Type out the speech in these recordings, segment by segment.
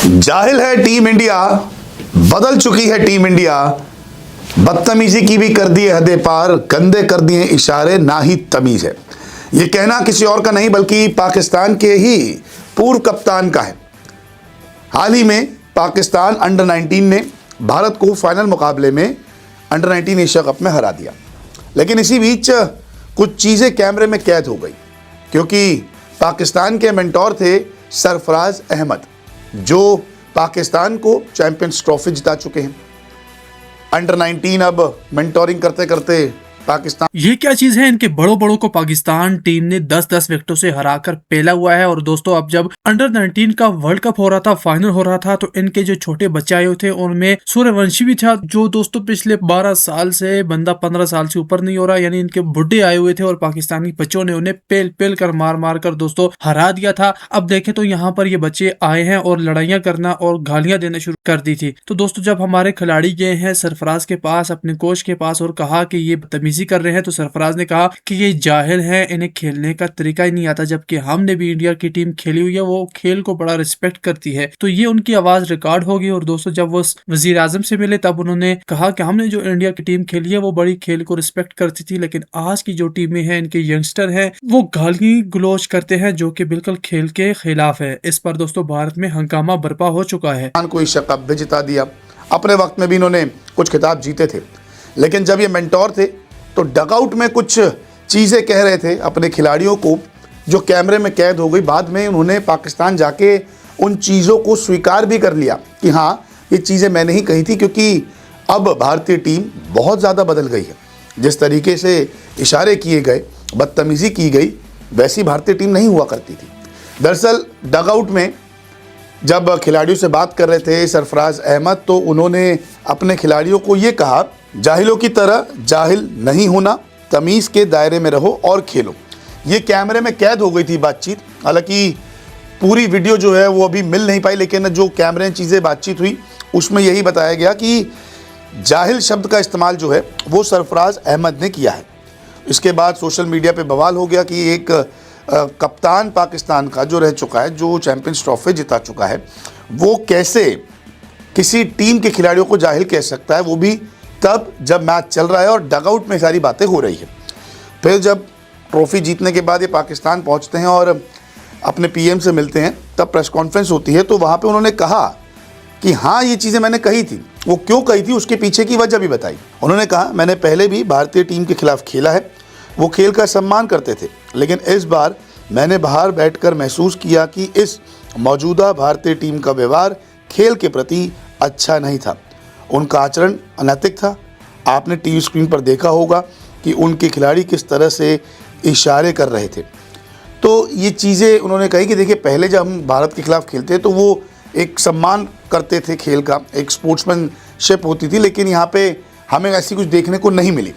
जाहिल है team India, बदल चुकी है टीम इंडिया, बदतमीजी की भी कर दिए हदे पार, गंदे कर दिए इशारे, ना ही तमीज है। ये कहना किसी और का नहीं बल्कि पाकिस्तान के ही पूर्व कप्तान का है। हाल ही में पाकिस्तान अंडर 19 ने भारत को फाइनल मुकाबले में अंडर 19 एशिया कप में हरा दिया, लेकिन इसी बीच कुछ चीज़ें कैमरे में कैद हो गई, क्योंकि पाकिस्तान के मेंटोर थे सरफराज अहमद, जो पाकिस्तान को चैंपियंस ट्रॉफी जिता चुके हैं। अंडर 19 अब मेंटोरिंग करते करते पाकिस्तान। ये क्या चीज है, इनके बड़ों बड़ों को पाकिस्तान टीम ने 10-10 विकेटों से हराकर पेला हुआ है। और दोस्तों, अब जब अंडर 19 का वर्ल्ड कप हो रहा था, फाइनल हो रहा था, तो इनके जो छोटे बच्चे आए हुए थे उनमें सूर्यवंशी भी था, जो दोस्तों पिछले 12 साल से बंदा 15 साल से ऊपर नहीं हो रहा, यानी इनके बुढ़े आए हुए थे और पाकिस्तानी बच्चों ने उन्हें पेल पेल कर मार मार कर दोस्तों हरा दिया था। अब देखें तो यहाँ पर ये बच्चे आए हैं और लड़ाइयां करना और गालियां देना शुरू कर दी थी। तो दोस्तों, जब हमारे खिलाड़ी गए हैं सरफराज के पास, अपने कोच के पास, और कहा कि ये बदतमीजी कर रहे हैं, तो सरफराज ने कहा कि ये जाहिल हैं, इन्हें खेलने का तरीका ही नहीं आता, जबकि हमने भी इंडिया की टीम खेली हुई है, वो खेल को बड़ा रिस्पेक्ट करती है। तो ये उनकी आवाज रिकॉर्ड होगी। और दोस्तों, जब वो वजीर आजम से मिले तब उन्होंने कहा कि हमने जो इंडिया की टीम खेली है वो बड़ी खेल को रिस्पेक्ट करती थी, लेकिन आज की जो टीमें हैं, इनके यंगस्टर हैं, वो गाली गलोच करते हैं, जो कि बिल्कुल खेल के खिलाफ है। इस पर दोस्तों भारत में हंगामा बर्पा हो चुका है। को एशिया कप भी जिता दिया, अपने वक्त में भी इन्होंने कुछ खिताब जीते थे, लेकिन जब ये मेंटोर थे तो डगआउट में कुछ चीज़ें कह रहे थे अपने खिलाड़ियों को, जो कैमरे में कैद हो गई। बाद में उन्होंने पाकिस्तान जाके उन चीज़ों को स्वीकार भी कर लिया कि हाँ, ये चीज़ें मैंने ही कही थी, क्योंकि अब भारतीय टीम बहुत ज़्यादा बदल गई है। जिस तरीके से इशारे किए गए, बदतमीज़ी की गई, वैसी भारतीय टीम नहीं हुआ करती थी। दरअसल डगआउट में जब खिलाड़ियों से बात कर रहे थे सरफराज अहमद, तो उन्होंने अपने खिलाड़ियों को ये कहा, जाहिलों की तरह जाहिल नहीं होना, तमीज़ के दायरे में रहो और खेलो। ये कैमरे में कैद हो गई थी बातचीत। हालांकि पूरी वीडियो जो है वो अभी मिल नहीं पाई, लेकिन जो कैमरे में चीज़ें बातचीत हुई उसमें यही बताया गया कि जाहिल शब्द का इस्तेमाल जो है वो सरफराज अहमद ने किया है। इसके बाद सोशल मीडिया पे बवाल हो गया कि एक कप्तान पाकिस्तान का जो रह चुका है, जो चैंपियंस ट्रॉफी जिता चुका है, वो कैसे किसी टीम के खिलाड़ियों को जाहिल कह सकता है, वो भी तब जब मैच चल रहा है और डगआउट में सारी बातें हो रही है। फिर जब ट्रॉफी जीतने के बाद ये पाकिस्तान पहुंचते हैं और अपने पीएम से मिलते हैं, तब प्रेस कॉन्फ्रेंस होती है, तो वहाँ पे उन्होंने कहा कि हाँ, ये चीज़ें मैंने कही थी। वो क्यों कही थी, उसके पीछे की वजह भी बताई। उन्होंने कहा, मैंने पहले भी भारतीय टीम के खिलाफ खेला है, वो खेल का सम्मान करते थे, लेकिन इस बार मैंने बाहर बैठकर महसूस किया कि इस मौजूदा भारतीय टीम का व्यवहार खेल के प्रति अच्छा नहीं था, उनका आचरण अनैतिक था। आपने टीवी स्क्रीन पर देखा होगा कि उनके खिलाड़ी किस तरह से इशारे कर रहे थे। तो ये चीज़ें उन्होंने कही कि देखिए, पहले जब हम भारत के खिलाफ खेलते तो वो एक सम्मान करते थे, खेल का एक स्पोर्ट्समैनशिप होती थी, लेकिन यहाँ पे हमें ऐसी कुछ देखने को नहीं मिली।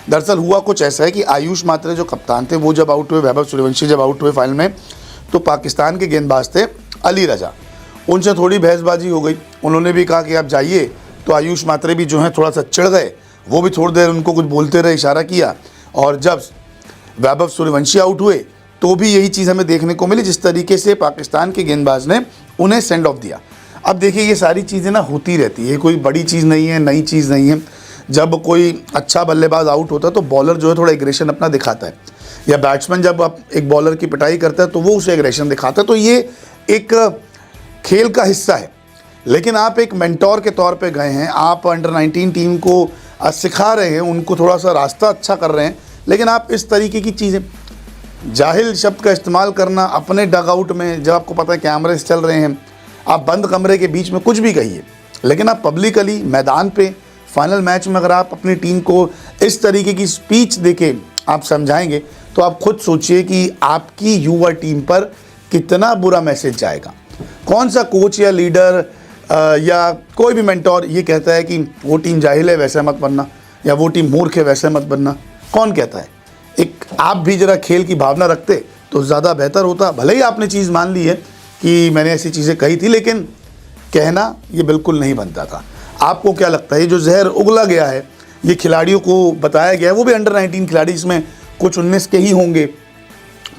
दरअसल हुआ कुछ ऐसा है कि आयुष मात्रे जो कप्तान थे, वो जब आउट हुए, वैभव सूर्यवंशी जब आउट हुए फाइनल में, तो पाकिस्तान के गेंदबाज थे अली रजा, उनसे थोड़ी बहसबाजी हो गई। उन्होंने भी कहा कि आप जाइए, तो आयुष मात्रे भी जो है थोड़ा सा चिढ़ गए, वो भी थोड़ी देर उनको कुछ बोलते रहे, इशारा किया। और जब वैभव सूर्यवंशी आउट हुए तो भी यही चीज़ हमें देखने को मिली, जिस तरीके से पाकिस्तान के गेंदबाज ने उन्हें सेंड ऑफ दिया। अब देखिए, ये सारी चीज़ें ना होती रहती है, कोई बड़ी चीज़ नहीं है, नई चीज़ नहीं है। जब कोई अच्छा बल्लेबाज आउट होता है तो बॉलर जो है थोड़ा एग्रेशन अपना दिखाता है, या बैट्समैन जब आप एक बॉलर की पिटाई करता है तो वो उसे एग्रेशन दिखाता है। तो ये एक खेल का हिस्सा है। लेकिन आप एक मेंटोर के तौर पे गए हैं, आप अंडर 19 टीम को सिखा रहे हैं, उनको थोड़ा सा रास्ता अच्छा कर रहे हैं, लेकिन आप इस तरीके की चीज़ें, जाहिल शब्द का इस्तेमाल करना अपने डगआउट में, जब आपको पता है कैमरे चल रहे हैं, आप बंद कमरे के बीच में कुछ भी कहिए, लेकिन आप पब्लिकली मैदान पे फाइनल मैच में अगर आप अपनी टीम को इस तरीके की स्पीच देके आप समझाएंगे, तो आप खुद सोचिए कि आपकी युवा टीम पर कितना बुरा मैसेज जाएगा। कौन सा कोच या लीडर या कोई भी मेंटोर ये कहता है कि वो टीम जाहिल है, वैसे मत बनना, या वो टीम मूर्ख है, वैसे मत बनना? कौन कहता है? एक आप भी ज़रा खेल की भावना रखते तो ज़्यादा बेहतर होता। भले ही आपने चीज़ मान ली है कि मैंने ऐसी चीज़ें कही थी, लेकिन कहना ये बिल्कुल नहीं बनता था। आपको क्या लगता है, ये जो जहर उगला गया है, ये खिलाड़ियों को बताया गया है, वो भी अंडर 19 खिलाड़ी, इसमें कुछ 19 के ही होंगे,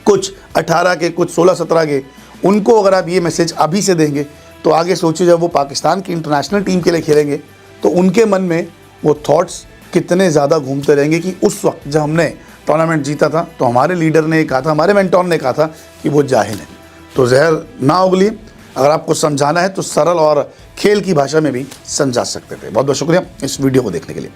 कुछ 18 के, कुछ 16-17 के, उनको अगर आप ये मैसेज अभी से देंगे तो आगे सोचिए जब वो पाकिस्तान की इंटरनेशनल टीम के लिए खेलेंगे तो उनके मन में वो थॉट्स कितने ज़्यादा घूमते रहेंगे कि उस वक्त जब हमने टूर्नामेंट जीता था तो हमारे लीडर ने कहा था, हमारे मेंटोर ने कहा था कि वो जाहिल है। तो जहर ना उगलिए, अगर आपको समझाना है तो सरल और खेल की भाषा में भी समझा सकते थे। बहुत बहुत शुक्रिया इस वीडियो को देखने के लिए।